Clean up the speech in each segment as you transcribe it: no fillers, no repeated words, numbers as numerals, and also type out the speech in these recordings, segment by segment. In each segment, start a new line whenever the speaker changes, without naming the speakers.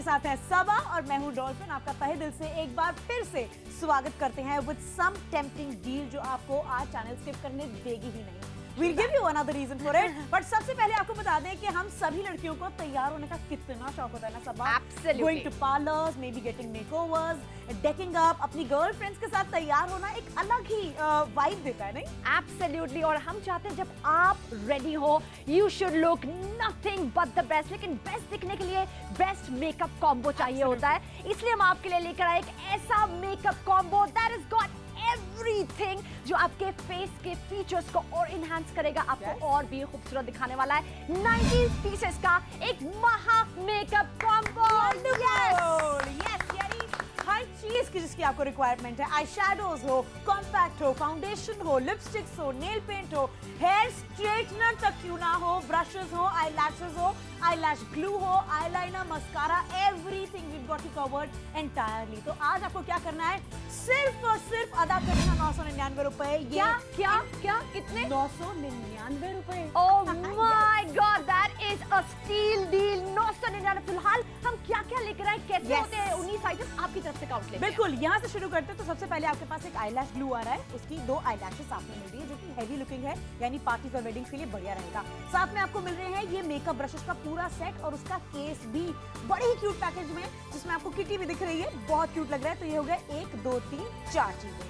साथ है सबा और मैं हूं डॉल्फिन। आपका तहे दिल से एक बार फिर से स्वागत करते हैं विद सम टेम्पटिंग डील जो आपको आज चैनल स्किप करने देगी ही नहीं। We'll give you another reason for it. But सबसे पहले आपको बता दें कि हम सभी लड़कियों को तैयार होने का कितना शौक होता है ना सबा।
Absolutely.
Going to parlors, maybe getting makeovers, decking up, अपनी गर्लफ्रेंड्स के साथ तैयार होना एक अलग ही वाइब देता है, नहीं?
Absolutely. और हम चाहते हैं जब आप रेडी हो, you should look nothing but the best. लेकिन बेस्ट दिखने के लिए बेस्ट मेकअप कॉम्बो चाहिए होता है, इसलिए हम आपके लिए लेकर आए एक ऐसा makeup combo that has got everything जो आपके फेस के फीचर्स को और इनहांस करेगा, आपको और भी खूबसूरत दिखाने वाला है। 90 पीसेस का एक महा मेकअप कॉम्बो।
यस यानी हर चीज की जिसकी आपको रिक्वायरमेंट है, आई शैडोज हो, कॉम्पैक्ट हो, फाउंडेशन हो, लिपस्टिक्स हो, नेल पेंट हो, हेयर स्ट्रेटनर तक क्यों ना हो, ब्रशेस हो, आई लैशेस हो, eyelash glue हो, eyeliner, mascara, everything we've got you covered entirely। तो आज आपको क्या करना है, सिर्फ और सिर्फ अदा करना 999 रुपए।
क्या कितने?
999 रुपए।
Oh my God, that is a steal deal। 999। फिलहाल हम क्या क्या लेकर आए, कैसे होते हैं 19 आइटम, आपकी तरफ से काउंट लेते हैं।
बिल्कुल, यहाँ से शुरू करते हैं। तो सबसे पहले आपके पास एक eyelash glue आ रहा है, उसकी 2 eyelashes साथ में मिल रही है जो कि हेवी लुकिंग है, यानी पार्टीज और वेडिंग्स के लिए बढ़िया रहेगा। साथ में आपको मिल रहे हैं ये मेकअप ब्रशेस का पूरा सेट और उसका केस भी बड़ी ही क्यूट पैकेज में, जिसमें आपको किटी भी दिख रही है, बहुत क्यूट लग रहा है। तो ये हो गया 1 2 3 4 चीजें।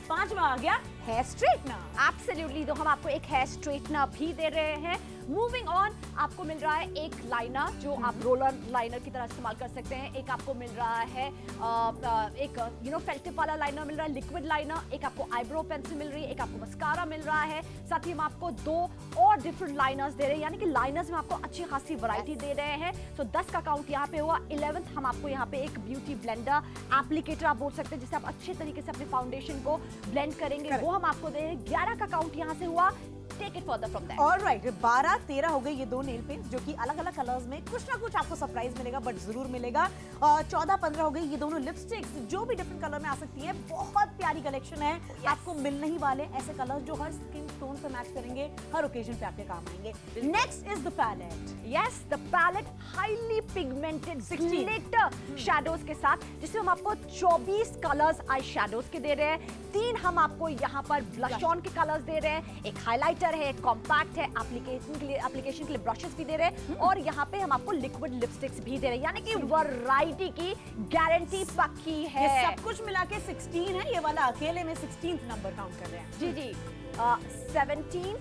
पांचवा आ गया हेयर स्ट्रेटनर।
एब्सोल्युटली, तो हम आपको एक हेयर स्ट्रेटनर भी दे रहे हैं। मूविंग ऑन, आपको मिल रहा है एक लाइनर जो आप रोलर लाइनर की तरह इस्तेमाल कर सकते हैं। एक आपको मिल रहा है एक फेल्ट टिप वाला लाइनर मिल रहा है, लिक्विड लाइनर। एक आपको आईब्रो पेंसिल मिल रही है, एक आपको मस्कारा मिल रहा है। साथ ही हम आपको 2 और डिफरेंट लाइनर्स दे रहे हैं, यानी कि लाइनर्स में आपको अच्छी खासी वैरायटी दे रहे हैं। सो 10 का काउंट यहाँ पे हुआ। 11th हम आपको यहाँ पे एक ब्यूटी ब्लेंडर एप्लीकेटर आप बोल सकते हैं, जिससे आप अच्छे तरीके से अपने फाउंडेशन को ब्लेंड करेंगे, वो हम आपको दे रहे हैं। 11 का काउंट यहाँ से हुआ। Take it further from there.
Alright, 12 13 हो गए ये 2 नेल पेंट्स जो कि अलग अलग कलर्स में कुछ ना कुछ आपको सरप्राइज मिलेगा, बट जरूर मिलेगा। 14 15 हो गई ये दोनों लिपस्टिक्स जो भी डिफरेंट कलर में आ सकती है। बहुत प्यारी कलेक्शन है। आपको मिलने ही वाले ऐसे कलर्स जो हर स्किन टोन से मैच करेंगे, हर ओकेजन पे आपके काम आएंगे। Next is the palette.
Yes, the palette highly pigmented glitter shadows के साथ, जिसमें हम आपको 24 कलर्स आई शैडोज के दे रहे हैं। 3 हम आपको यहाँ पर ब्लश ऑन के कलर्स दे रहे हैं, एक हाइलाइटर है, कॉम्पैक्ट है, एप्लीकेशन के लिए ब्रशेस भी दे रहे हैं, और यहाँ पे हम आपको लिक्विड लिपस्टिक्स भी दे रहे हैं, यानी कि वैरायटी की गारंटी पक्की है।
ये सब कुछ मिला के 16 है, ये वाला अकेले में 16th नंबर काउंट कर रहे हैं।
जी 17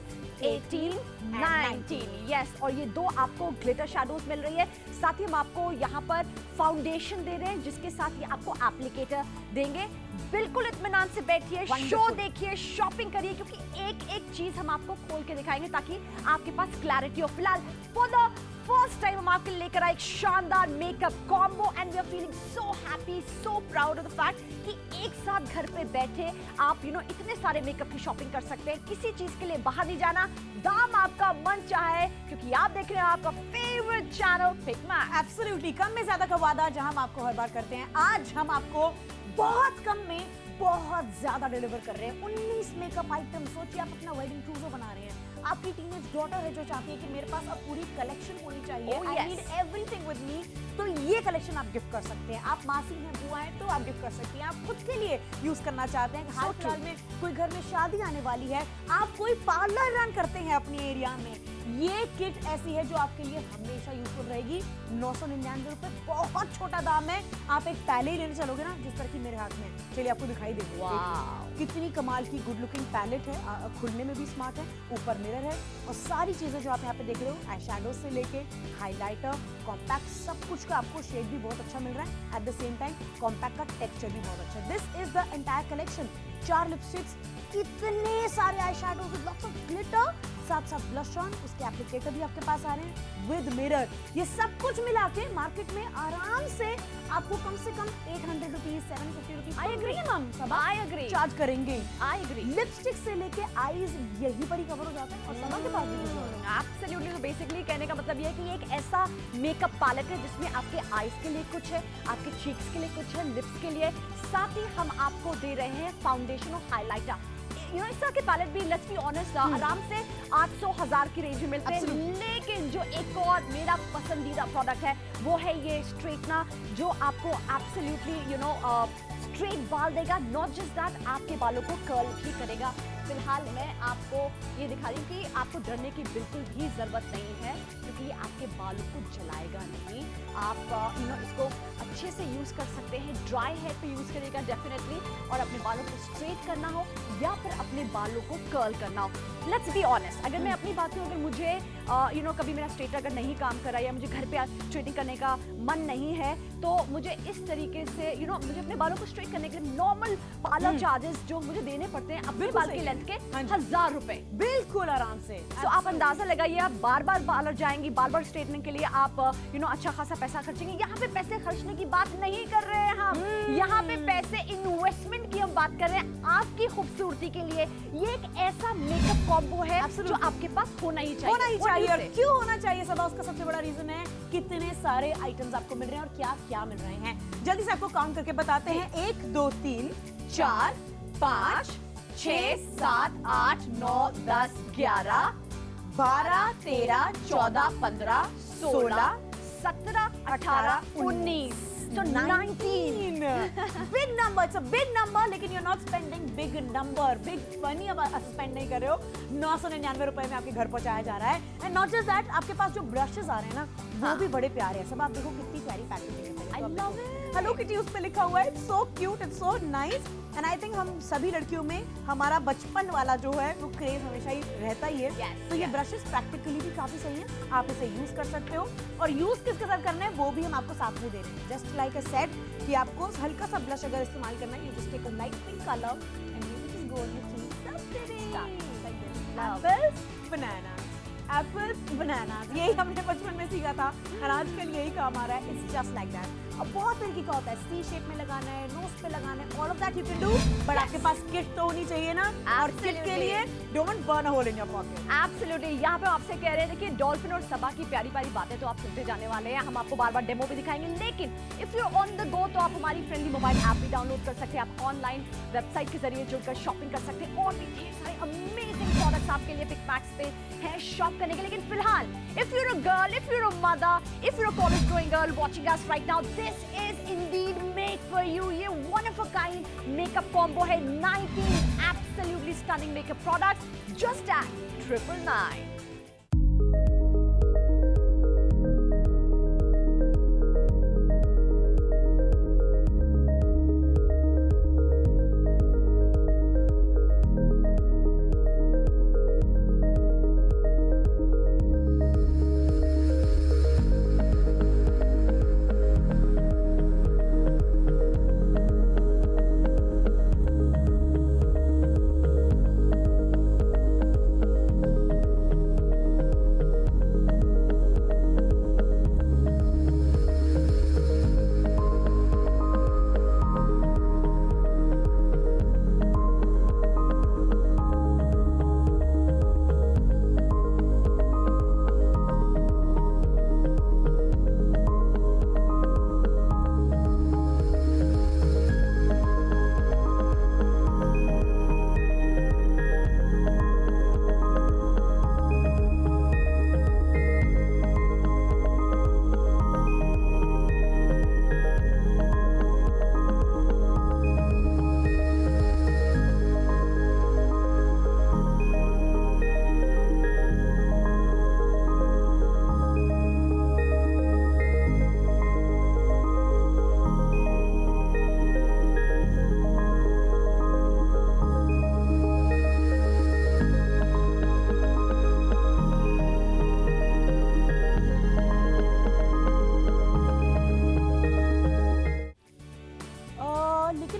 18 19 यस। और ये 2 आपको ग्लिटर शैडोज मिल रही है। साथ ही हम आपको यहाँ पर फाउंडेशन दे रहे हैं, जिसके साथ ही आपको एप्लीकेटर देंगे। बिल्कुल इत्मीनान से बैठिए, शो देखिए, शॉपिंग करिए, क्योंकि एक एक चीज हम आपको खोल के दिखाएंगे ताकि आपके पास क्लैरिटी हो। फिलहाल फॉर द फर्स्ट टाइम हम आपके लिए लेकर आए एक शानदार makeup combo, and we are feeling so happy, so proud of the fact कि एक साथ घर पे बैठे आप इतने सारे मेकअप की शॉपिंग कर सकते हैं, किसी चीज के लिए बाहर नहीं जाना, दाम आपका मन चाहे, क्योंकि आप देख रहे हैं आपका favourite channel pick max.
Absolutely, कम में ज्यादा का वादा जहां हम आपको हर बार करते हैं, आज हम आपको बहुत कम में बहुत ज्यादा डिलीवर कर रहे हैं। 19 मेकअप आइटम। सोचिए आप अपना वेडिंग ट्रूजो बना रहे हैं, आपकी टीनेज डॉटर है जो चाहती है कि मेरे पास अब पूरी कलेक्शन होनी चाहिए, I need everything with me, तो ये कलेक्शन आप गिफ्ट कर सकते हैं। आप मासी हैं, बुआ हैं, तो आप गिफ्ट कर सकती हैं। आप खुद के लिए यूज करना चाहते हैं, हाल फिलहाल में कोई घर में शादी आने वाली है, आप कोई पार्लर रन करते हैं अपने एरिया में, ये किट ऐसी है जो आपके लिए हमेशा यूजफुल रहेगी। 999 रुपए, बहुत छोटा दाम है। आप एक पहले ही लेने चलोगे ना, जिस तरह की मेरे हाथ में, चलिए आपको दिखाई देगी कितनी कमाल की गुड लुकिंग पैलेट है, खुलने में भी स्मार्ट है, ऊपर मिरर है, और सारी चीजें जो आप यहाँ पे देख रहे हो, आई शैडो से लेके हाइलाइटर, कॉम्पैक्ट, सब कुछ का आपको शेड भी बहुत अच्छा मिल रहा है। At the same time compact का टेक्सचर भी बहुत अच्छा है। This is the entire collection. 4 lipsticks, कितने सारे eye shadow with lots of glitter, साथ साथ ब्लश ऑन, उसके एप्लीकेटर भी आपके पास आ रहे हैं विद मिरर। ये सब कुछ मिला के मार्केट में आराम से आपको कम से कम 800 rupees, 750 rupees, I agree ma'am, सब
आई एग्री,
चार्ज करेंगे।
I agree.
लिपस्टिक से लेके आईज यही पर ही कवर हो जाता है, और समा के पास भी
एब्सोल्युटली। तो बेसिकली कहने का मतलब ये है कि ये एक ऐसा मेकअप पैलेट है जिसमें आपके आईज के लिए कुछ है, आपके चीक्स के लिए कुछ है, लिप्स के लिए, साथ ही हम आपको दे रहे हैं फाउंडेशन और हाइलाइटर। यू नो इस तरह के पैलेट भी लेट्स बी ऑनेस्ट आराम से 800-1000 की रेंज में मिलते हैं। लेकिन जो एक और मेरा पसंदीदा प्रोडक्ट है वो है ये स्ट्रेटनर, जो आपको एब्सोल्युटली यू नो स्ट्रेट बाल देगा। नॉट जस्ट दैट, आपके बालों को कर्ल भी करेगा। फिलहाल मैं आपको ये दिखा रही हूँ कि आपको डरने की बिल्कुल भी ज़रूरत नहीं है, क्योंकि ये आपके बालों को जलाएगा नहीं। आप यू नो इसको अच्छे से यूज़ कर सकते हैं। ड्राई हेयर पे यूज़ करेगा डेफिनेटली, और अपने बालों को स्ट्रेट करना हो या फिर अपने बालों को कर्ल करना हो। लेट्स बी ऑनेस्ट, अगर मैं अपनी बात करूँ, अगर मुझे यू नो कभी मेरा स्ट्रेटनर अगर नहीं काम कर रहा है या मुझे घर पे स्ट्रेटिंग करने का मन नहीं है, तो मुझे इस तरीके से यू नो मुझे अपने बालों को स्ट्रेट करने के लिए नॉर्मल पार्लर चार्जेस जो मुझे देने पड़ते हैं अपने बाल की लेंथ के 1000 रुपए,
बिल्कुल आराम से।
तो आप अंदाजा लगाइए, आप बार बार पार्लर जाएंगी, बार बार स्ट्रेटनिंग के लिए आप यू नो अच्छा खासा पैसा खर्चेंगे। यहाँ पे पैसे खर्चने की बात नहीं कर रहे हैं हम, यहाँ पे पैसे इन्वेस्टमेंट की हम बात कर रहे हैं आपकी खूबसूरती के लिए। ये एक ऐसा मेकअप कॉम्बो है जो आपके पास होना ही चाहिए।
होना ही चाहिए। और क्यों होना चाहिए सबा, उसका सबसे बड़ा रीजन है कितने सारे आइटम्स आपको मिल रहे हैं और क्या क्या मिल रहे हैं। जल्दी से आपको काउंट करके बताते हैं। 1 2 3 4 5 6 7 8 9 10 11 12 13 14 15 16 17 18 19 So 19 big number, it's a big number, लेकिन you're not spending big number, big money अब स्पेंड नहीं कर रहे हो। 999 रुपए में आपके घर पहुंचाया जा रहा है। एंड नॉट जस्ट दैट, आपके पास जो ब्रशेस आ रहे हैं ना वो भी बड़े प्यारे हैं। सब आप देखो कितनी प्यारी पैकेजिंग है। I love it. Hello kitty उस पे लिखा हुआ है। It's so cute, it's so nice. And I think हम सभी लड़कियों में हमारा बचपन वाला जो है वो क्रेज हमेशा ही रहता ही है। तो ये ब्रशेस प्रैक्टिकली भी काफी सही हैं, आप इसे यूज कर सकते हो। और यूज किसके साथ करना है वो भी हम आपको साथ में दे रहे हैं। जस्ट लाइक अ सेट कि आपको हल्का सा ब्लश अगर इस्तेमाल करना है, you just take a light pink colour and you just go on your cheeks apples बनाना, एप्पल्स बनाना, यही हमने बचपन में सीखा था और आजकल यही काम आ रहा है। It's just like that. अब बहुत तरीके का होता है, सी शेप में लगाना है, नोज पे लगाना है, all of that you can do, but आपके पास किट तो होनी चाहिए ना। और किट के लिए don't burn a hole in your pocket.
Absolutely, यहाँ पे आपसे कह रहे हैं देखिए डॉल्फिन और सबा की प्यारी प्यारी बातें तो आप सुनते जाने वाले हैं, हम आपको बार बार डेमो भी दिखाएंगे। लेकिन if you on the go तो आप हमारी फ्रेंडली मोबाइल ऐप भी डाउनलोड कर सकते हैं। आप ऑनलाइन वेबसाइट के जरिए जुड़कर शॉपिंग कर सकते हैं, और भी ढेर सारे अमेजिंग प्रोडक्ट्स आपके लिए पिक पैक्स पे है शॉप करने के। लेकिन फिलहाल if you're a girl, if you're a mother, if you're a college going girl watching us right now, this is indeed made for you. ये one of a kind makeup combo है, 19 absolutely stunning makeup products just at 999.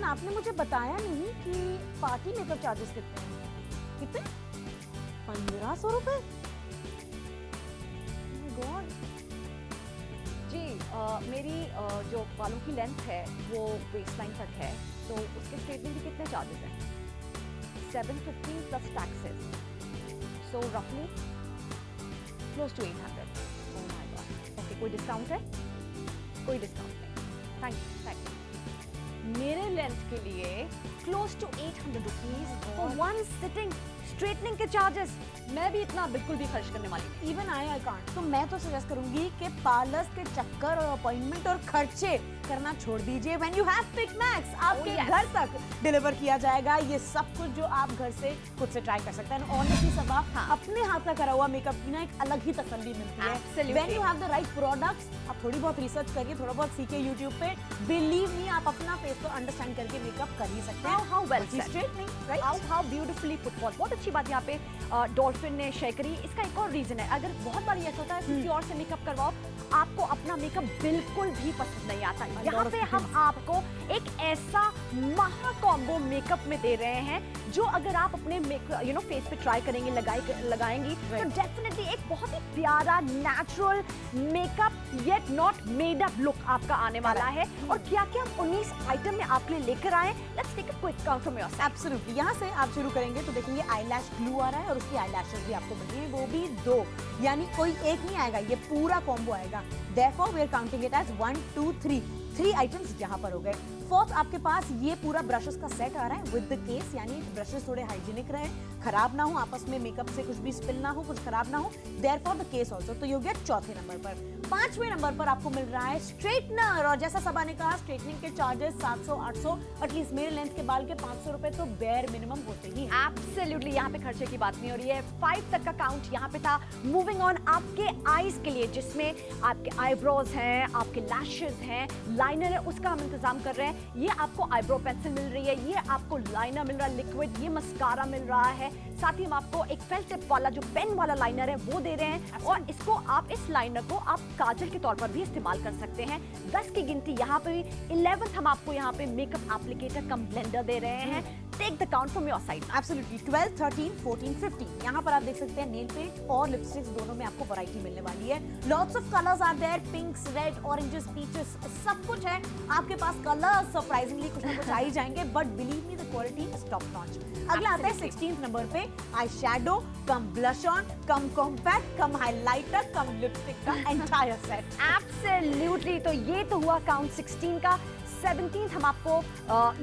आपने मुझे बताया नहीं कि party makeup charges कितने हैं। कितने? 1500 रुपए? गॉड।
जी मेरी जो बालों की लेंथ है वो वेस्ट लाइन तक है, तो उसके स्ट्रेटनिंग के कितने चार्जेस हैं? 750 प्लस टैक्सेस, सो रफली close to 800। Oh my god. Okay, कोई डिस्काउंट है? कोई डिस्काउंट नहीं। Thank you.
मेरे लेंथ के लिए
close to 800 rupees for one sitting. Straightening के चार्जेस मैं भी इतना बिल्कुल भी खर्च करने वाली
इवन आई कांट। तो मैं तो सजेस्ट करूंगी कि पार्लर्स के चक्कर और अपॉइंटमेंट और खर्चे करना छोड़ दीजिए। When you have pick max आपके
yes.
घर तक डिलीवर किया जाएगा। ये सब कुछ जो आप घर से खुद से ट्राई कर सकते हैं। ऑनेस्टली सबा अपने हाथ का करा हुआ मेकअप की ना एक अलग ही तसल्ली मिलती है। When you have the right products, आप थोड़ी बहुत रिसर्च करिए, थोड़ा बहुत सीखिए यूट्यूब पे, बिलीव मी आप अपना फेस को अंडरस्टैंड करके मेकअप कर ही सकते हैं।
How well
straightening, right?
How beautifully put for. बहुत अच्छी बात यहाँ पे डॉल्फिन ने शेयर करी। इसका एक और रीजन है, अगर बहुत बार ऐसा होता है किसी और से मेकअप करवाओ, आपको अपना मेकअप बिल्कुल भी पसंद नहीं आता। यहाँ पे हम आपको एक ऐसा महा कॉम्बो मेकअप में दे रहे हैं जो अगर आप अपने फेस पे ट्राई करेंगे, लगाएंगी तो डेफिनेटली एक बहुत ही प्यारा natural makeup yet not made up look आपका आने वाला है। और क्या क्या हम 19 आइटम में आपके लिए लेकर आए। Let's take a quick count from your side.
Absolutely. यहाँ से आप शुरू करेंगे तो देखेंगे आईलैश ग्लू आ रहा है और उसकी आईलैशेस भी आपको मिल रही है, वो भी 2, यानी कोई एक नहीं आएगा, ये पूरा कॉम्बो आएगा। Therefore, we are counting it as 1, 2, 3 items यहाँ पर हो गए। फोर्थ आपके पास ये पूरा ब्रशेस का सेट आ रहा है विद द केस, यानी ब्रशेस थोड़े हाइजीनिक रहे, खराब ना हो, आपस में मेकअप से कुछ भी स्पिल ना हो, कुछ खराब ना हो। Therefore the case also. तो ये हो गया चौथे नंबर पर। पांचवें नंबर पर आपको मिल रहा है स्ट्रेटनर। और जैसा सबा ने कहा, स्ट्रेटनिंग के चार्जेस 700, 800, एटलीस्ट मेरे लेंथ के बाल के 500 रुपए तो बेयर मिनिमम होते ही हैं।
एब्सोल्युटली, यहाँ पे खर्चे की बात नहीं हो रही है। 5 तक का काउंट यहाँ पे था। मूविंग ऑन, आपके आईज के लिए, जिसमें आपके आईब्रोज हैं, आपके लैशेस हैं, लाइनर है, उसका हम इंतजाम कर रहे हैं। ये आपको आईब्रो पेंसिल मिल रही है, ये आपको लाइनर मिल रहा है लिक्विड, ये मस्कारा मिल रहा है। साथ ही हम आपको एक फेल्ट टिप वाला जो पेन वाला लाइनर है वो दे रहे हैं। और इसको आप, इस लाइनर को आप काजल के तौर पर भी इस्तेमाल कर सकते हैं। 10 की गिनती यहाँ पे। 11th हम आपको यहाँ पे मेकअप एप्लीकेटर कम ब्लेंडर दे रहे हैं। Take the count from your side.
Absolutely. 12, 13, 14, 15 यहाँ पर आप देख सकते हैं नेल पेंट और लिपस्टिक्स दोनों में आपको वैरायटी मिलने वाली है। Lots of colours are there, pinks, red, oranges, peaches, सब कुछ है आपके पास। कलर्स सरप्राइजिंगली कुछ ना कुछ आ ही जाएंगे, but believe me the quality is top notch. अगला आता है 16th नंबर पे eye shadow come blush on come compact come highlighter come lipstick का एंटायर सेट।
एब्सोल्युटली। तो ये तो हुआ काउंट 16 का। 17th हम आपको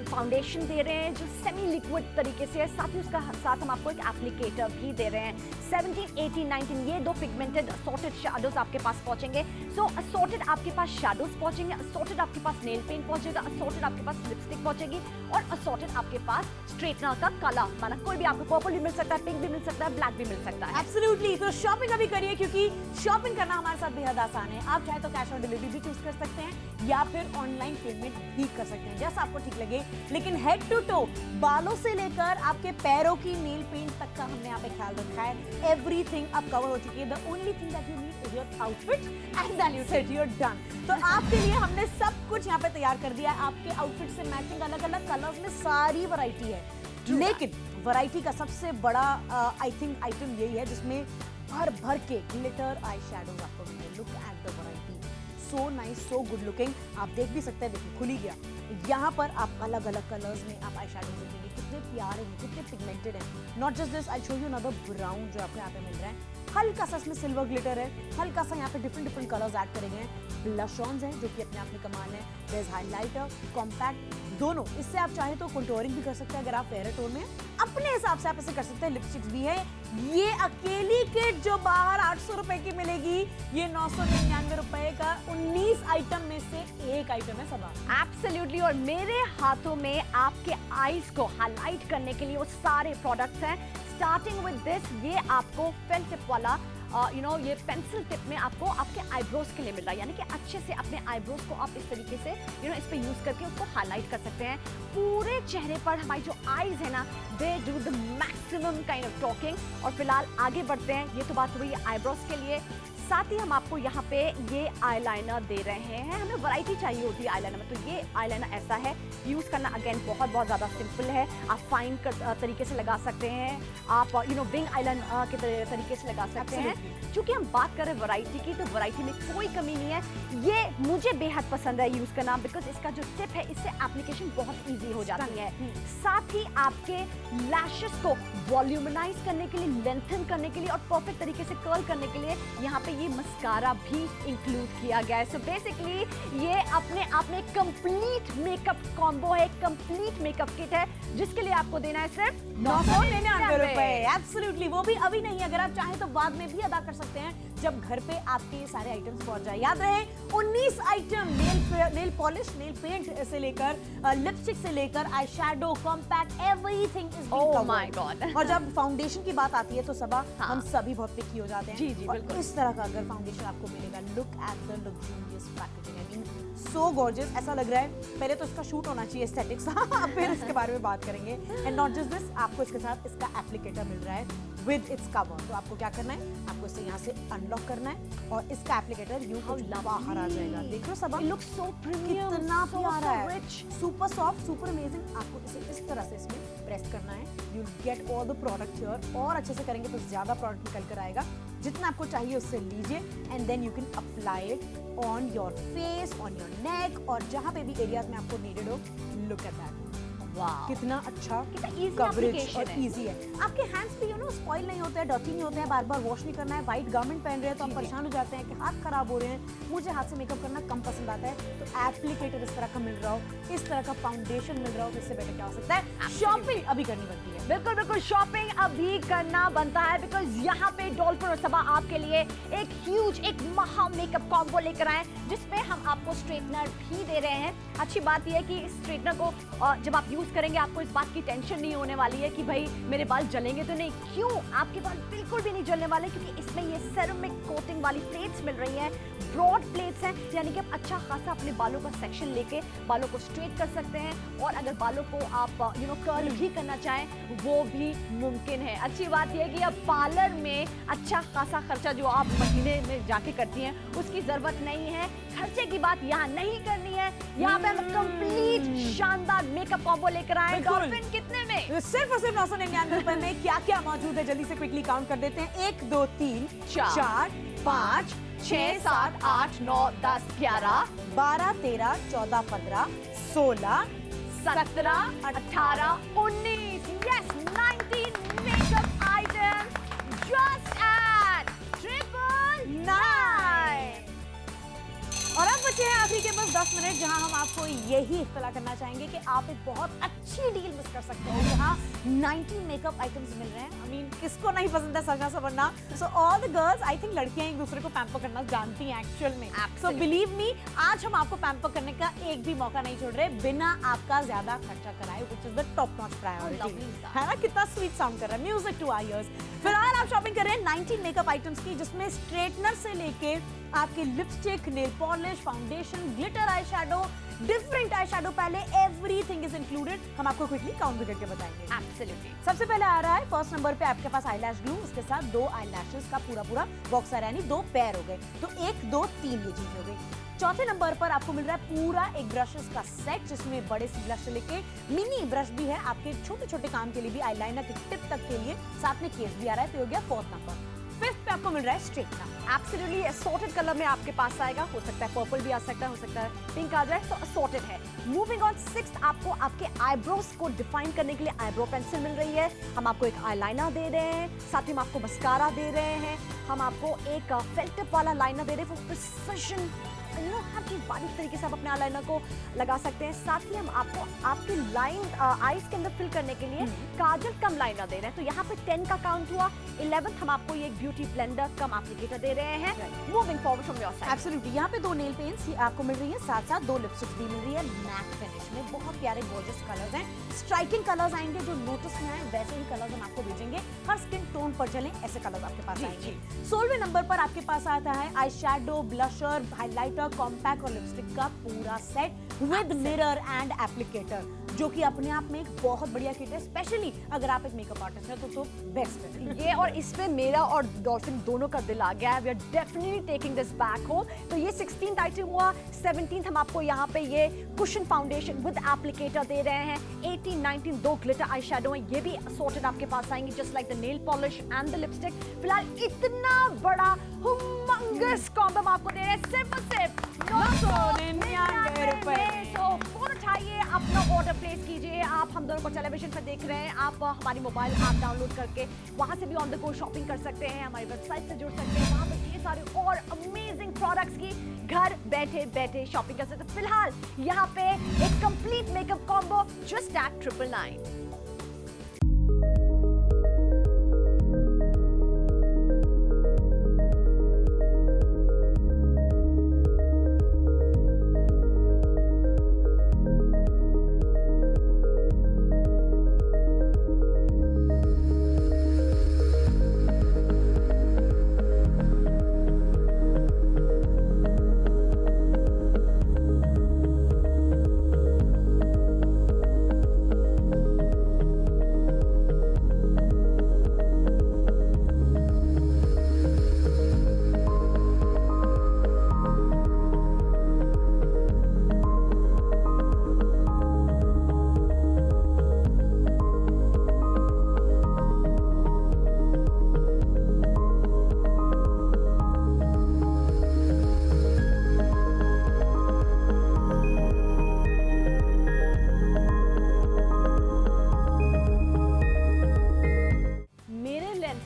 फाउंडेशन दे रहे हैं जो सेमी लिक्विड तरीके से है। साथ ही उसका साथ हम आपको एक एप्लीकेटर भी दे रहे हैं। 17, 18, 19 ये 2 पिगमेंटेड असॉर्टेड शैडोज आपके पास पहुंचेंगे। सो असॉर्टेड आपके पास शैडोज पहुंचेंगे, असॉर्टेड आपके पास नेल पेंट पहुंचेगा, असॉर्टेड आपके पास लिपस्टिक पहुंचेगी और असॉर्टेड आपके पास स्ट्रेटनर का कलर, माना कोई भी आपको पर्पल भी मिल सकता है, पिंक भी मिल सकता है, ब्लैक भी मिल सकता है।
एब्सोल्युटली। तो शॉपिंग अभी करिए, क्योंकि शॉपिंग करना हमारे साथ बेहद आसान है। आप चाहे तो कैश ऑन डिलीवरी भी चूज कर सकते हैं या फिर ऑनलाइन पेमेंट भी कर सकते हैं, जैसा आपको ठीक लगे। लेकिन हेड टू टो, बालों से लेकर आपके पैरों की नेल पेंट तक का हमने यहाँ पे ख्याल रखा है। एवरीथिंग अब कवर हो चुकी है। The only thing that you need is your outfit and then you set your done. तो आपके लिए हमने सब कुछ यहाँ पे तैयार कर दिया है। आपके आउटफिट से मैचिंग अलग अलग कलर्स में सारी वैरायटी है। लेकिन वैरायटी का सबसे बड़ा आई थिंक आइटम यही है जिसमें भर भर के ग्लिटर आई शैडोज आपको मिले। Look at the variety, so nice, so good looking. आप देख भी सकते हैं, देखिए खुल ही गया। यहाँ पर आप अलग अलग कलर्स में आप आई शैडो देखेंगे, कितने प्यारे हैं, कितने पिगमेंटेड हैं। Not just this, I show you another brown जो आपको यहाँ पे मिल रहा है। हल्का सा इसमें सिल्वर ग्लिटर है, हल्का सा यहाँ पे डिफरेंट कलर्स ऐड करे गए हैं। ब्लश ऑन्स हैं जो कि अपने आप में कमाल है। देयर इज हाइलाइटर, कॉम्पैक्ट, दोनों। इससे आप चाहें तो कंटूरिंग भी कर सकते हैं अगर आप फेयर टोन में, अपने हिसाब से आप ऐसे कर सकते हैं। लिपस्टिक्स भी है। ये अकेली किट जो बाहर 800 रुपए की मिलेगी, ये 999 रुपए का 19 आइटम में से एक आइटम है सबा।
एब्सोल्युटली। और मेरे हाथों में आपके आईज को हाईलाइट करने के लिए वो सारे प्रोडक्ट्स हैं। स्टार्टिंग विद दिस, ये आपको फेल्ट टिप वाला ये पेंसिल टिप में आपको आपके आईब्रोज के लिए मिल रहा है, यानी कि अच्छे से अपने आईब्रोज को आप इस तरीके से इस पे यूज करके उसको हाईलाइट कर सकते हैं। पूरे चेहरे पर हमारी जो आईज है ना, they do the maximum kind of talking. और फिलहाल आगे बढ़ते हैं। ये तो बात हुई आईब्रोज के लिए। साथ ही हम आपको यहाँ पे ये आईलाइनर दे रहे हैं। हमें वैरायटी चाहिए होती है आईलाइनर में, तो ये आईलाइनर ऐसा है, यूज करना अगेन बहुत ज़्यादा सिंपल है। आप फाइन तरीके से लगा सकते हैं, आप विंग आईलाइनर के तरीके से लगा सकते हैं। क्योंकि हम बात कर रहे हैं वैरायटी की, तो वैरायटी में कोई कमी नहीं है। ये मुझे बेहद पसंद है यूज करना, बिकॉज इसका जो टिप है, इससे एप्लीकेशन बहुत ईजी हो जाती है। साथ ही आपके लैशेस को वॉल्यूमनाइज करने के लिए, लेंथन करने के लिए और परफेक्ट तरीके से कर्ल करने के लिए यहाँ पे पे ये मस्कारा भी इंक्लूड किया गया है। सो बेसिकली ये अपने आप में कंप्लीट मेकअप कॉम्बो है, कंप्लीट मेकअप किट है, जिसके लिए आपको देना है सिर्फ
999 रुपए। एब्सोल्युटली, वो भी अभी नहीं, अगर आप चाहें तो बाद में भी अदा कर सकते हैं जब घर पे आपके ये सारे आइटम्स पहुंच जाए। याद रहे 19 item, nail polish, nail paint से लेकर लिपस्टिक से लेकर eye shadow, compact, everything is being covered.
My god.
और जब फाउंडेशन की बात आती है तो सबा
हाँ।
हम सभी बहुत पिकी हो जाते हैं।
जी, जी,
और
बिल्कुल।
इस तरह का अगर फाउंडेशन आपको मिलेगा, look at the luxurious packaging, I mean so gorgeous. ऐसा लग रहा है पहले तो इसका शूट होना चाहिए एस्थेटिक्स, फिर इसके बारे में बात करेंगे। एंड नॉट जस्ट दिस, आपको इसके साथ इसका एप्लीकेटर मिल रहा है विद इट्स कवर। तो आपको क्या करना है, आपको इसे यहाँ से अनलॉक करना है और इसका एप्लीकेटर यूं कुछ बाहर आ जाएगा। देखो सब
It looks so premium,
कितना
so
प्यारा है,
rich.
Super soft, super amazing. आपको इसे इस तरह से इसमें प्रेस करना है, you get all the product here. और अच्छे से करेंगे तो ज्यादा प्रोडक्ट निकल कर आएगा। जितना आपको चाहिए उससे लीजिए and then you can apply it on your face, on your neck, और जहाँ पे भी एरियाज में आपको नीडेड हो। लुक एट दैट,
वाओ,
कितना अच्छा
कितना easy
कवरेज
application
और
है।
इजी है। आपके हैंड्स भी स्पॉइल नहीं होते हैं, डर्टी नहीं होते हैं, बार बार वॉश नहीं करना है। व्हाइट गारमेंट पहन रहे हैं तो आप परेशान हो जाते हैं कि हाथ खराब हो रहे हैं। मुझे हाथ से मेकअप करना कम पसंद आता है, तो एप्लीकेटर इस तरह का मिल रहा हो, इस तरह का फाउंडेशन मिल रहा हो, तो इससे बेटर क्या हो सकता है। शॉपिंग अभी करनी बनती है।
बिल्कुल बिल्कुल, शॉपिंग अभी करना बनता है, बिकॉज यहाँ पे डॉल्फिन और सबा आपके लिए एक ह्यूज, एक महा मेकअप कॉम्बो लेकर आए, जिसमें हम आपको स्ट्रेटनर भी दे रहे हैं। अच्छी बात यह है कि इस स्ट्रेटनर को जब आप यूज करेंगे आपको इस बात की टेंशन नहीं होने वाली है कि भाई मेरे बाल जलेंगे तो नहीं। क्यों? आपके बाल बिल्कुल भी नहीं जलने वाले, क्योंकि इसमें ये सेरेमिक कोटिंग वाली प्लेट्स मिल रही हैं, ब्रॉड प्लेट्स हैं, यानी कि आप अच्छा खासा अपने बालों का सेक्शन लेके बालों को स्ट्रेट कर सकते हैं। और अगर बालों को आप कर्ल भी करना चाहें वो भी मुमकिन है। अच्छी बात यह है कि अब पार्लर में अच्छा खासा खर्चा जो आप महीने में जाके करती हैं उसकी जरूरत नहीं है। खर्चे की बात यहाँ नहीं करनी है। यहाँ पे हम कंप्लीट शानदार मेकअप कॉम्बो लेकर आए।
बिल्कुल।
डॉल्फिन कितने में?
सिर्फ और सिर्फ 999 रुपए में क्या क्या मौजूद है, जल्दी से क्विकली काउंट कर देते हैं। 1 2 3 4 5
6 7 8 9 10 11
12 13 14 15 16
17 18 19, yes, 19 makeup items just at 999।
और अब बचे हैं आखिरी के बस 10 मिनट, जहां हम आपको यही इत्तला करना चाहेंगे कि आप एक बहुत अच्छी डील मिस कर सकते हैं, जहां 19 मेकअप आइटम्स मिल रहे हैं। आई मीन किसको नहीं पसंद है सजना सवरना। So all the girls, I think लड़कियां एक दूसरे को पैम्पर करना जानती हैं एक्चुअल में। सो
Absolutely.
बिलीव मी, आज हम आपको पैम्पर करने का एक भी मौका नहीं छोड़ रहे बिना आपका ज्यादा खर्चा कराए, which is the top notch priority.
lovely stuff.
है ना, कितना स्वीट साउंड कर रहा है, म्यूजिक टू आवर ईयर्स। फिलहाल आप शॉपिंग कर रहे हैं 19 मेकअप आइटम्स की, जिसमें स्ट्रेटनर से लेके आपके lipstick, nail polish, foundation, glitter eye shadow, different eye shadow palette, everything is included. हम आपको क्विकली काउंट भी करके बताएंगे।
Absolutely.
सबसे पहले आ रहा है फर्स्ट नंबर पे आपके पास आईलैश ग्लू, उसके साथ 2 आईलैशेस का पूरा बॉक्स आ रहा है, यानी 2 पेयर हो गए, तो 1 2 3 ये चीज हो गई। चौथे नंबर पर आपको मिल रहा है पूरा एक ब्रशेस का सेट, जिसमें बड़े सी ब्रश से लेके मिनी ब्रश भी है आपके छोटे छोटे काम के लिए भी, आईलाइनर के टिप तक के लिए, साथ में केस भी आ रहा है। तो हो गया फोर्थ नंबर। फिफ्थ पे आपको मिल रहा है स्ट्रेटनर।
एब्सोल्युटली असॉर्टेड कलर में आपके पास आएगा, हो सकता है पर्पल भी आ सकता है, हो सकता है पिंक आ जाए, तो असॉर्टेड है। मूविंग ऑन, सिक्स्थ आपको आपके आईब्रोज को डिफाइन करने के लिए आईब्रो पेंसिल मिल रही है। हम आपको एक आईलाइनर दे रहे हैं, साथ ही हम आपको मस्कारा दे रहे हैं, हम आपको एक फेल्ट टिप वाला लाइनर दे रहे हैं फॉर प्रिसिजन। हर चीज बारीक तरीके से आप अपने आईलाइनर को लगा सकते हैं। साथ ही हम आपको आपकी लाइन आईज के अंदर फिल करने के लिए काजल कम लाइनर दे रहे हैं। तो यहाँ पे 10 का काउंट हुआ। 11th हम आपको ये एक ब्यूटी ब्लेंडर कम एप्लीकेटर दे रहे हैं। Moving forward from your side,
absolutely, यहाँ पे 2 नेल पेंट्स आपको मिल रही है, साथ साथ 2 लिपस्टिक्स भी मिल रही है मैट फिनिश में। बहुत प्यारे गॉर्जियस कलर्स हैं, स्ट्राइकिंग कलर्स आएंगे, जो नोटिस में आए वैसे ही कलर्स हम आपको भेजेंगे। हर स्किन टोन पर चलें ऐसे कलर्स आपके पास आएंगे। 16वें नंबर पर आपके पास आता है eye shadow, blusher, highlighter, compact और लिपस्टिक का पूरा set with mirror and applicator, जो कि अपने आप में एक बहुत बढ़िया किट है, स्पेशली अगर आप एक मेकअप आर्टिस्ट हैं तो बेस्ट है
ये। और इसमें मेरा और डॉल्फिन दोनों का दिल आ गया है। We are definitely taking this back home. तो ये 16th आइटम हुआ। 17th हम आपको यहाँ पे ये कुशन फाउंडेशन विद एप्लीकेटर दे रहे हैं। 18, 19 2 ग्लिटर आई शेडो हैं, ये भी सॉर्टेड आपके पास आएंगे, just like the nail polish and the lipstick. फिलहाल इतना बड़ा हुमंगस कॉम्बो हम आपको दे रहे हैं सिर्फ और सिर्फ
999 रुपए।
तो फोन उठाइए, अपना ऑर्डर प्लेस कीजिए। आप हम दोनों को टेलीविजन पर देख रहे हैं, आप हमारी मोबाइल ऐप डाउनलोड करके वहां से भी ऑन द गो शॉपिंग कर सकते हैं, हमारी वेबसाइट से जुड़ सकते हैं, वहां पर सारे और अमेजिंग प्रोडक्ट्स की घर बैठे बैठे शॉपिंग कर सकते हैं। फिलहाल यहाँ पे एक complete makeup combo just at 999।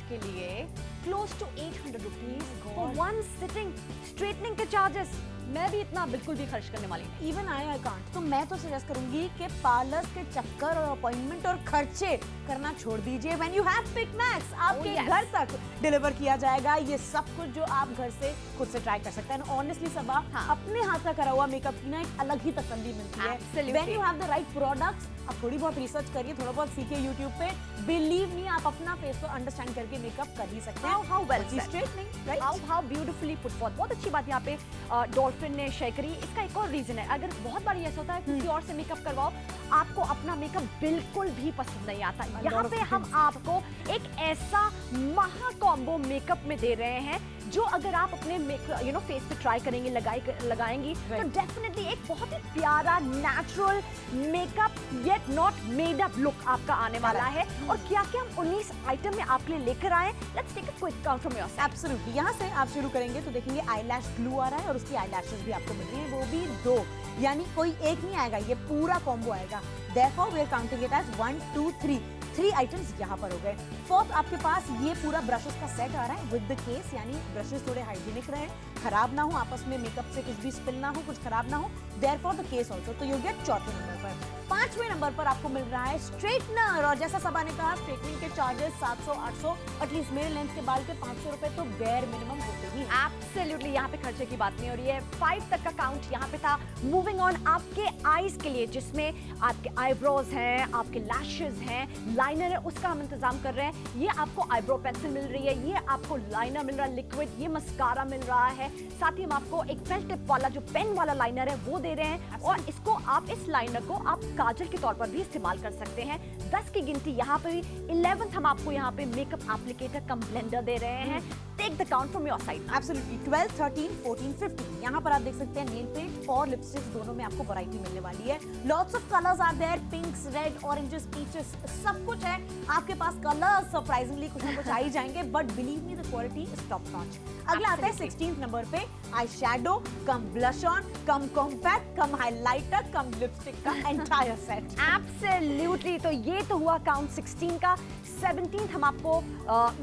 के लिए close to 800 rupees for one sitting. Straightening के चार्जेस मैं भी इतना बिल्कुल भी खर्च करने वाली नहीं।
Even I can't. तो मैं तो सजेस्ट करूंगी कि पार्लर के चक्कर और अपॉइंटमेंट और खर्चे करना छोड़ दीजिए। When you have pick max आपके घर तक डिलीवर किया जाएगा ये सब कुछ जो आप घर से खुद से ट्राई कर सकते हैं। ऑनेस्टली सबा अपने हाथ का करा हुआ मेकअप की ना एक अलग ही तसल्ली मिलती है। When you have the right products आप थोड़ी बहुत रिसर्च करिए, थोड़ा बहुत सीखिए यूट्यूब पे, बिलीव मी आप अपना फेस को अंडरस्टैंड करके मेकअप कर ही सकते हैं।
How well
straightening right,
how beautifully put for. बहुत अच्छी बात यहाँ पे डॉल्फिन ने शेयर करी। इसका एक और रीजन है, अगर बहुत बार ऐसा होता है किसी और से मेकअप करवाओ आपको अपना मेकअप बिल्कुल भी पसंद नहीं आता। यहाँ पे हम आपको एक ऐसा महा कॉम्बो मेकअप में दे रहे हैं जो अगर आप अपने फेस पे ट्राई करेंगी, लगाएंगी तो डेफिनेटली एक बहुत ही प्यारा natural makeup yet not made up look आपका आने वाला है। और क्या क्या हम 19 आइटम में आपके लिए लेकर आए, let's take a quick count from your side.
Absolutely, यहाँ से आप शुरू करेंगे तो देखेंगे आईलैश ग्लू आ रहा है और उसकी आईलैशेस भी आपको मिल रही है, वो भी 2, यानी कोई एक नहीं आएगा, ये पूरा कॉम्बो आएगा। Therefore we are counting it as 1 2 3 items यहाँ पर हो गए। फोर्थ आपके पास ये पूरा ब्रशेस का सेट आ रहा है विद द केस, यानी ब्रशेस थोड़े हाइजीनिक रहे, खराब ना हो, आपस में मेकअप से कुछ भी स्पिल ना हो, कुछ खराब ना हो। Therefore the case also, तो यू गेट चौथे नंबर पर। 5वें नंबर पर आपको मिल रहा है स्ट्रेटनर, और जैसा सबा ने कहा स्ट्रेटनिंग के चार्जेस 700-800, एटलीस्ट मेरे लेंथ के बाल के 500 रुपए तो बेयर मिनिमम होते ही।
एब्सोल्युटली, यहाँ पे खर्चे की बात नहीं हो रही है। 5 तक का काउंट यहाँ पे था। मूविंग ऑन, आपके आईज के लिए जिसमें आपके आईब्रोज हैं, आपके लैशेस हैं, लाइनर है, उसका हम इंतजाम कर रहे हैं। ये आपको आईब्रो पेंसिल मिल रही है, ये आपको लाइनर मिल रहा है लिक्विड, ये मस्कारा मिल रहा है, साथ ही हम आपको एक फेल टिप वाला जो पेन वाला लाइनर है वो दे रहे हैं। और इसको आप, इस लाइनर को आप काजल के तौर पर भी इस्तेमाल कर सकते हैं। 10 की गिनती यहाँ पे, 11th हम आपको यहाँ पे मेकअप एप्लीकेटर कम ब्लेंडर दे रहे हैं। Take the count from your side.
Absolutely, 12, 13, 14, 15 यहाँ पर आप देख सकते हैं नेल पेंट और लिपस्टिक्स दोनों में आपको वैरायटी मिलने वाली है। Lots of colours are there, pinks, red, oranges, peaches, सब कुछ है आपके पास। कलर्स सरप्राइजिंगली कुछ ना कुछ आ ही जाएंगे, but believe me the quality is top notch. अगला आता है 16th नंबर पे eye shadow come blush on come compact come highlighter come lipstick का एंटायर सेट।
एब्सोल्युटली, तो ये तो हुआ काउंट 16 का। 17th हम आपको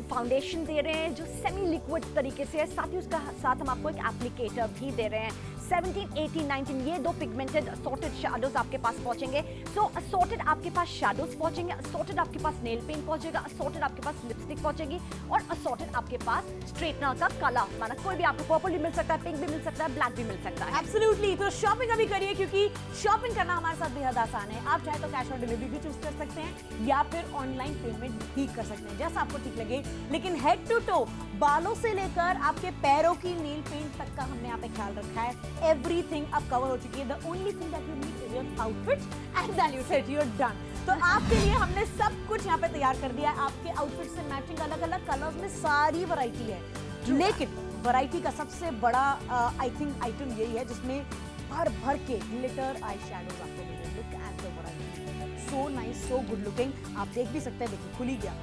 फाउंडेशन दे रहे हैं जो सेमी लिक्विड तरीके से है, साथ ही उसका साथ हम आपको एक एप्लीकेटर भी दे रहे हैं। 17, 18, 19 ये 2 पिगमेंटेड असॉर्टेड शैडोज आपके पास पहुंचेंगे। सो असॉर्टेड आपके पास शैडोज पहुंचेंगे, असॉर्टेड आपके पास नेल पेंट पहुंचेगा, असॉर्टेड आपके पास लिपस्टिक पहुंचेगी, और असॉर्टेड आपके पास स्ट्रेटनर का कलर, माना कोई भी आपको पर्पल भी मिल सकता है, पिंक भी मिल सकता है, ब्लैक भी मिल सकता है।
एब्सोल्युटली, तो शॉपिंग अभी करिए क्योंकि शॉपिंग करना हमारे साथ बेहद आसान है। आप चाहे तो कैश ऑन डिलीवरी भी चूज कर सकते हैं या फिर ऑनलाइन पेमेंट भी कर सकते हैं, जैसा आपको ठीक लगे। लेकिन हेड टू टो, बालों से लेकर आपके पैरों की नेल पेंट तक का हमने यहाँ पे ख्याल रखा है। एवरीथिंग अब कवर हो चुकी है। The only thing that you need is your outfit and then you set your done. तो आपके लिए हमने सब कुछ यहाँ पे तैयार कर दिया है। आपके आउटफिट से मैचिंग अलग अलग कलर्स में सारी वैरायटी है, लेकिन वैरायटी का सबसे बड़ा आई थिंक आइटम यही है जिसमें भर भर के ग्लिटर आई शैडोज आपको मिले। Look at the variety, so nice, so good looking. आप देख भी सकते हैं, देखिए खुल ही गया।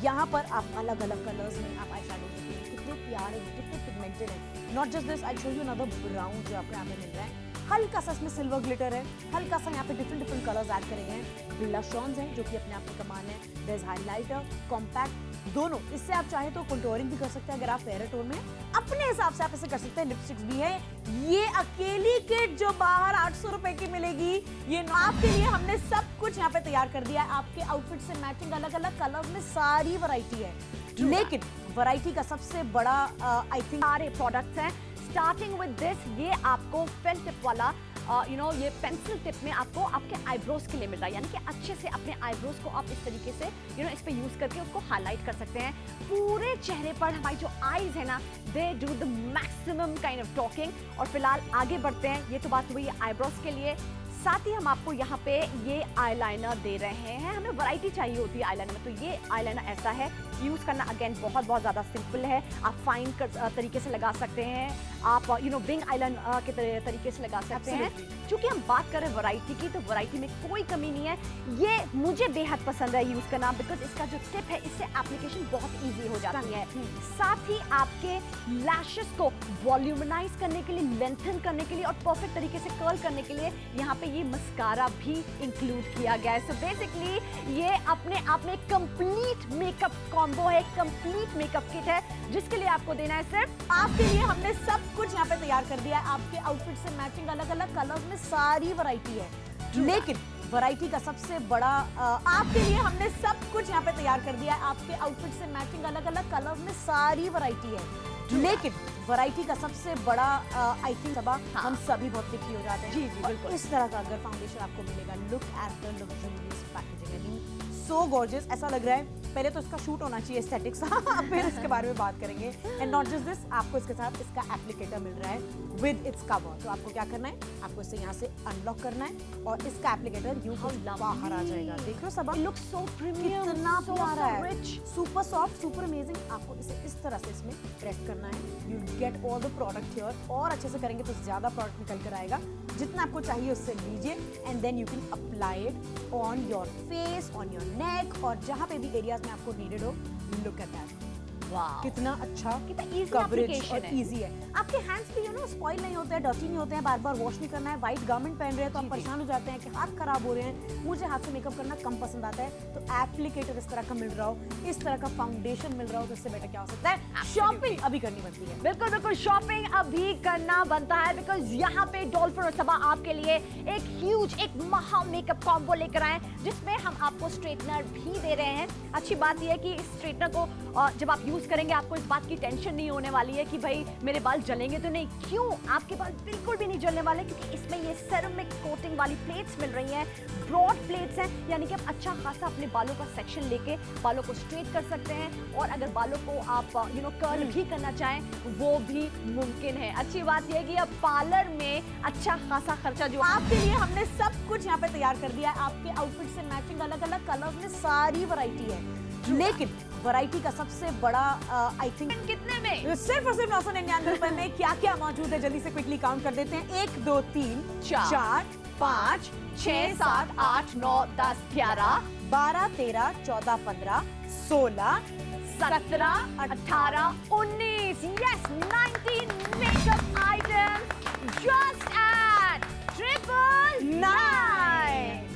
यहाँ पर आप अलग अलग कलर्स में आप आई शैडोज देखिए, कितने प्यारे, कितने पिगमेंटेड है। Not just this, I show you another brown जो आपको यहाँ पे मिल रहा है। हल्का सा इसमें सिल्वर ग्लिटर है, हल्का सा यहाँ पे डिफरेंट कलर्स ऐड करे गए हैं। ब्लश ऑन्स हैं जो कि अपने आप में कमाल है। देयर इज हाइलाइटर, कॉम्पैक्ट, दोनों। इससे आप चाहे तो कंटूरिंग भी कर सकते हैं, अगर आप फेयर टोन में हैं। अपने हिसाब से आप ऐसे कर सकते हैं। लिपस्टिक्स भी है। ये अकेली किट जो बाहर 800 रुपए की मिलेगी, ये आपके लिए हमने सब कुछ यहाँ पे तैयार कर दिया है। आपके आउटफिट से मैचिंग अलग अलग कलर्स में सारी वैरायटी है, लेकिन वैरायटी का सबसे बड़ा आई थिंक
सारे प्रोडक्ट्स हैं। स्टार्टिंग विद दिस, ये आपको फेल टिप वाला ये पेंसिल टिप में आपको आपके आईब्रोज के लिए मिल रहा है, यानी कि अच्छे से अपने आईब्रोज को आप इस तरीके से इस पे यूज करके उसको हाईलाइट कर सकते हैं। पूरे चेहरे पर हमारी जो आईज है ना, they do the maximum kind of talking. और फिलहाल आगे बढ़ते हैं, ये तो बात हुई आईब्रोज के लिए। साथ ही हम आपको यहाँ पे ये आईलाइनर दे रहे हैं। हमें वैरायटी चाहिए होती है आईलाइनर में, तो ये आईलाइनर ऐसा है, यूज करना अगेन बहुत ज़्यादा सिंपल है। आप फाइन तरीके से लगा सकते हैं, आप विंग आईलाइनर के तरीके से लगा सकते हैं। क्योंकि हम बात करें वैरायटी की, तो वैरायटी में कोई कमी नहीं है। ये मुझे बेहद पसंद है यूज करना, बिकॉज इसका जो टिप है, इससे एप्लीकेशन बहुत ईजी हो जाती है। साथ ही आपके लैशेस को वॉल्यूमनाइज करने के लिए, लेंथन करने के लिए और परफेक्ट तरीके से कर्ल करने के लिए यहाँ पे ये मस्कारा भी इंक्लूड किया गया है। सो बेसिकली ये अपने आप में कंप्लीट मेकअप कॉम्बो है, कंप्लीट मेकअप किट है, जिसके लिए आपको देना है सिर्फ,
आपके लिए हमने सब कुछ यहाँ पे तैयार कर दिया है। आपके आउटफिट से मैचिंग अलग अलग कलर्स में सारी वैरायटी है, लेकिन वैरायटी का सबसे बड़ा आपके लिए हमने सब कुछ यहाँ पे तैयार कर दिया है। आपके आउटफिट से मैचिंग अलग अलग कलर्स में सारी वैरायटी है, लेकिन वैरायटी का सबसे बड़ा आई थिंक हम सभी बहुत पिकी हो जाते हैं।
जी जी बिल्कुल।
इस तरह का अगर फाउंडेशन आपको मिलेगा, look at the luxurious packaging, so gorgeous. ऐसा लग रहा है पहले तो इसका शूट होना चाहिए एस्थेटिक्स, फिर इसके बारे में बात करेंगे। एंड नॉट जस्ट दिस, आपको इसके साथ इसका एप्लीकेटर मिल रहा है विद इट्स कवर। तो आपको क्या करना है, आपको इसे यहाँ से अनलॉक करना है और इसका एप्लीकेटर यूं बाहर आ जाएगा। देख लो सब,
लुक सो प्रीमियम,
कितना प्यारा है,
rich,
super soft, super amazing. आपको इसे इस तरह से इसमें प्रेस करना है, you get all the product here. और अच्छे से करेंगे तो ज्यादा प्रोडक्ट निकल कर आएगा। जितना आपको चाहिए उससे लीजिए, and then you can apply it on your face, on your neck, और जहाँ पे भी एरियाज में आपको नीडेड हो। लुक एट दैट,
वाह
कितना अच्छा,
कितना easy
कवरेज
application
और
है।
इजी है। आपके हैंड्स भी स्पॉइल नहीं होते हैं, डर्टी नहीं होते हैं, बार बार वॉश नहीं करना है। व्हाइट गारमेंट पहन रहे हैं तो आप परेशान हो जाते हैं कि हाथ खराब हो रहे हैं। मुझे हाथ से मेकअप करना कम पसंद आता है, तो एप्लीकेटर इस तरह का मिल रहा हो, इस तरह का फाउंडेशन मिल रहा हो, तो इससे बेटर क्या हो सकता है। शॉपिंग अभी करनी बनती है।
बिल्कुल बिल्कुल, शॉपिंग अभी करना बनता है, बिकॉज यहाँ पे डॉल्फिन और सबा आपके लिए एक ह्यूज, एक महा मेकअप कॉम्बो लेकर आए, जिसमें हम आपको स्ट्रेटनर भी दे रहे हैं। अच्छी बात यह है कि इस स्ट्रेटनर को जब आप यूज करेंगे, आपको इस बात की टेंशन नहीं होने वाली है कि भाई मेरे बाल जलेंगे तो नहीं। क्यों? आपके बाल बिल्कुल भी नहीं जलने वाले, क्योंकि इसमें ये सेरेमिक कोटिंग वाली प्लेट्स मिल रही हैं, ब्रॉड प्लेट्स हैं, यानी कि आप अच्छा खासा अपने बालों का सेक्शन लेके बालों को स्ट्रेट कर सकते हैं। और अगर बालों को आप कर्ल भी करना चाहें, वो भी मुमकिन है। अच्छी बात यह है कि अब पार्लर में अच्छा खासा खर्चा जो
आपके लिए हमने सब कुछ यहाँ पे तैयार कर दिया है। आपके आउटफिट से मैचिंग अलग अलग कलर्स में सारी वैरायटी है, लेकिन वैरायटी का सबसे बड़ा आई थिंक
कितने में,
सिर्फ और सिर्फ 999 रुपए में क्या क्या मौजूद है, जल्दी से क्विकली काउंट कर देते हैं। 1 2 3 4 5
6 7 8 9 10 11
12 13 14 15 16
17 18 19, yes, 19 makeup items just at 999.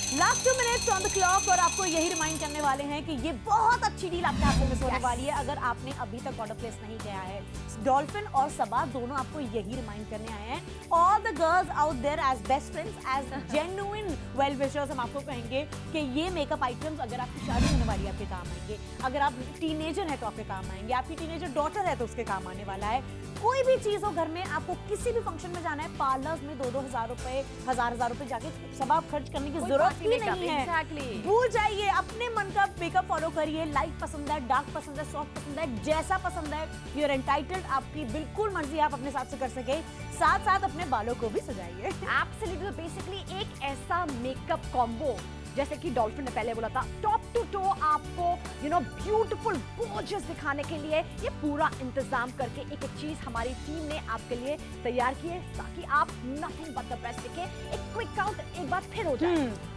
Last 2 minutes on the clock, और आपको यही रिमाइंड करने वाले हैं कि ये बहुत अच्छी डील आपके हाथों में होने वाली है। अगर आपने अभी तक ऑर्डर प्लेस नहीं किया है, डॉल्फिन और सबा दोनों आपको यही रिमाइंड करने आए हैं। All the girls out there, as best friends, as genuine well wishers, हम आपको कहेंगे कि ये मेकअप आइटम्स अगर आपकी शादी होने वाली है आपके काम आएंगे, अगर आप टीनेजर है तो आपके काम आएंगे, आपकी टीनेजर डॉटर है तो उसके काम आने वाला है। कोई भी चीज हो घर में, आपको किसी भी फंक्शन में जाना है, पार्लर्स में 2-2 हज़ार रुपए, हजार रुपए जाके सब आप खर्च करने की जरूरत ही नहीं है।
Exactly.
भूल जाइए, अपने मन का मेकअप फॉलो करिए। लाइट पसंद है, डार्क पसंद है, सॉफ्ट पसंद है, जैसा पसंद है, यू आर एंटाइटल्ड। आपकी बिल्कुल मर्जी, आप अपने हिसाब से कर सके। साथ साथ अपने बालों को भी सजाइए।
Absolutely, बेसिकली एक ऐसा मेकअप कॉम्बो, जैसे कि डॉल्फिन ने पहले बोला था, टॉप टू टो आपको ब्यूटीफुल गॉर्जियस दिखाने के लिए ये पूरा इंतजाम करके एक चीज हमारी टीम ने आपके लिए तैयार की है, ताकि आप नथिंग बट द बेस्ट दिखे। एक क्विक काउंट एक बार फिर हो जाए।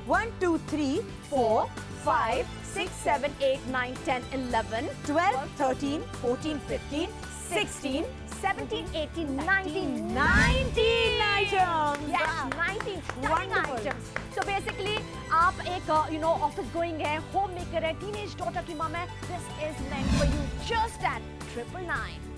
1 2 3 4
5 6 7 8 9 10 11
12 13 14 15
16 17 18 19
19 items.
Yes, 19 stunning
Wonderful.
items. So basically, आप आप एक ऑफिस गोइंग है, होम मेकर है, टीनेज डॉटर की मॉम है, this is meant for you just at 999।